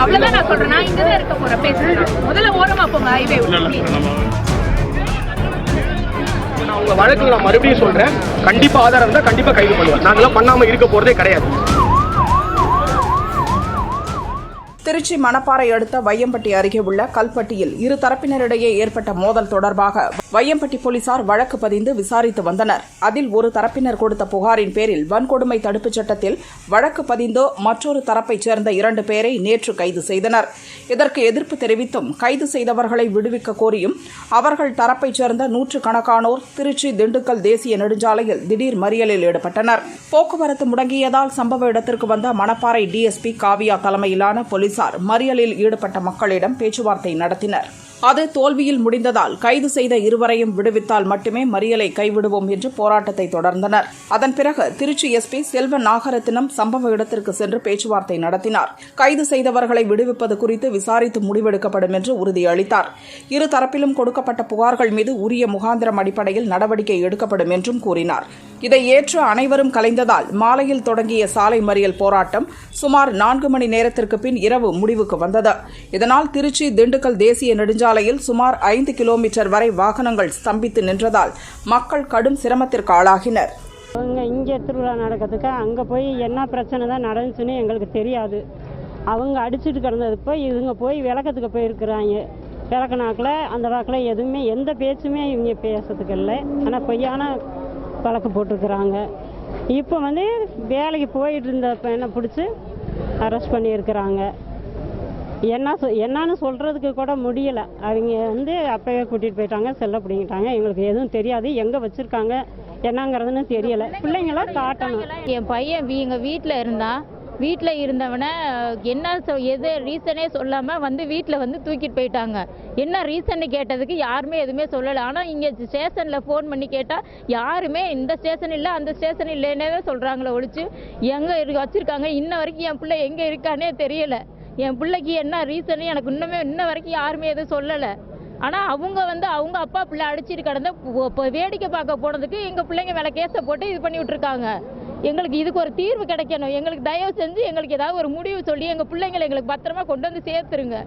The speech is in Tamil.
அவ்வளவுதான் நான் சொல்றேன். நான் இங்கதான் இருக்க போறேன், பேசுறேன். முதல்ல ஓரமா போங்க ஹைவே. நான் உங்க வழக்குல நான் மறுபடியும் சொல்றேன், கண்டிப்பா ஆதாரம் இருந்தா கண்டிப்பா கைது பண்ணுவேன். நாங்களாம் பண்ணாம இருக்க போறதே கிடையாது. திருச்சி மணப்பாறை அடுத்த வையம்பட்டி அருகே உள்ள கல்பட்டியில் இரு தரப்பினரிடையே ஏற்பட்ட மோதல் தொடர்பாக வையம்பட்டி போலீசார் வழக்கு பதிந்து விசாரித்து வந்தனர். அதில் ஒரு தரப்பினர் கொடுத்த புகாரின் பேரில் வன்கொடுமை தடுப்புச் சட்டத்தில் வழக்கு பதிந்து மற்றொரு தரப்பைச் சேர்ந்த 2 பேரை நேற்று கைது செய்தனர். இதற்கு எதிர்ப்பு தெரிவித்தும் கைது செய்தவர்களை விடுவிக்க கோரியும் அவர்கள் தரப்பைச் சேர்ந்த நூற்றுக்கணக்கானோர் திருச்சி திண்டுக்கல் தேசிய நெடுஞ்சாலையில் திடீர் மறியலில் ஈடுபட்டனர். போக்குவரத்து முடங்கியதால் சம்பவ இடத்திற்கு வந்த மணப்பாறை டிஎஸ்பி காவியா தலைமையிலான போலீசார் மறியலில் ஈடுபட்ட மக்களிடம் பேச்சுவார்த்தை நடத்தினர். அது தோல்வியில் முடிந்ததால் கைது செய்த இருவரையும் விடுவித்தால் மட்டுமே மறியலை கைவிடுவோம் என்று போராட்டத்தை தொடர்ந்தனர். அதன் பிறகு திருச்சி எஸ்பி செல்வ நாகரத்தினம் சம்பவ இடத்திற்கு சென்று பேச்சுவார்த்தை நடத்தினார். கைது செய்தவர்களை விடுவிப்பது குறித்து விசாரித்து முடிவெடுக்கப்படும் என்று உறுதியளித்தார். இரு தரப்பிலும் கொடுக்கப்பட்ட புகார்கள் மீது உரிய முகாந்திரம் அடிப்படையில் நடவடிக்கை எடுக்கப்படும் என்றும் கூறினார். இதை ஏற்று அனைவரும் கலைந்ததால் மாலையில் தொடங்கிய சாலை மறியல் போராட்டம் சுமார் 4 மணி நேரத்திற்கு பின் இரவு முடிவுக்கு வந்தது. இதனால் திருச்சி திண்டுக்கல் தேசிய நெடுஞ்சாலையில் சுமார் 5 கிலோமீட்டர் வரை வாகனங்கள் ஸ்தம்பித்து நின்றதால் மக்கள் கடும் சிரமத்திற்கு ஆளாகினர். அவங்க இங்கே திருவிழா நடக்கிறதுக்கு அங்கே போய் என்ன பிரச்சனை தான் நடந்துச்சுன்னு எங்களுக்கு தெரியாது. அவங்க அடிச்சுட்டு கிடந்தது போய் இவங்க போய் விளக்கத்துக்கு போயிருக்கிறாங்க. விளக்குனாக்கில் அந்த வாக்கில் எதுவுமே எந்த பேச்சுமே இவங்க பேசுறதுக்கு இல்லை. ஆனால் பொய்யான வழக்கு போட்டிருக்கிறாங்க. இப்போ வேலைக்கு போயிட்டு இருந்த பையனை பிடிச்சி அரெஸ்ட் பண்ணியிருக்கிறாங்க. என்னன்னு சொல்கிறதுக்கு கூட முடியலை. அவங்க அப்போவே கூட்டிகிட்டு போயிட்டாங்க, செல்ல பிடிங்கிட்டாங்க. எங்களுக்கு எதுவும் தெரியாது, எங்கே வச்சுருக்காங்க என்னங்கிறதுன்னு தெரியலை. பிள்ளைங்களாம் காட்டணும். என் பையன் எங்கள் வீட்டில் இருந்தவனை என்ன எது ரீசனே சொல்லாமல் வீட்டில் தூக்கிட்டு போயிட்டாங்க. என்ன ரீசன்னு கேட்டதுக்கு யாருமே எதுவுமே சொல்லலை. ஆனால் இங்கே ஸ்டேஷனில் ஃபோன் பண்ணி கேட்டால் யாருமே இந்த ஸ்டேஷன் இல்லை அந்த ஸ்டேஷன் இல்லைன்னே தான் சொல்கிறாங்களே ஒழிச்சு எங்கே வச்சுருக்காங்க இன்ன வரைக்கும் என் பிள்ளை எங்கே இருக்கானே தெரியலை. என் பிள்ளைக்கு என்ன ரீசன்னு எனக்கு இன்ன வரைக்கும் யாருமே எதுவும் சொல்லலை. ஆனால் அவங்க அவங்க அப்பா பிள்ளை அடிச்சிட்டு கிடந்த வேடிக்கை பார்க்க போனதுக்கு எங்கள் பிள்ளைங்க மேலே கேஸை போட்டு இது பண்ணி விட்டுருக்காங்க. எங்களுக்கு இதுக்கு ஒரு தீர்வு கிடைக்கணும். எங்களுக்கு தயவு செஞ்சு எங்களுக்கு ஏதாவது ஒரு முடிவு சொல்லி எங்கள் பிள்ளைங்களை எங்களுக்கு பத்திரமா கொண்டு சேர்த்துருங்க.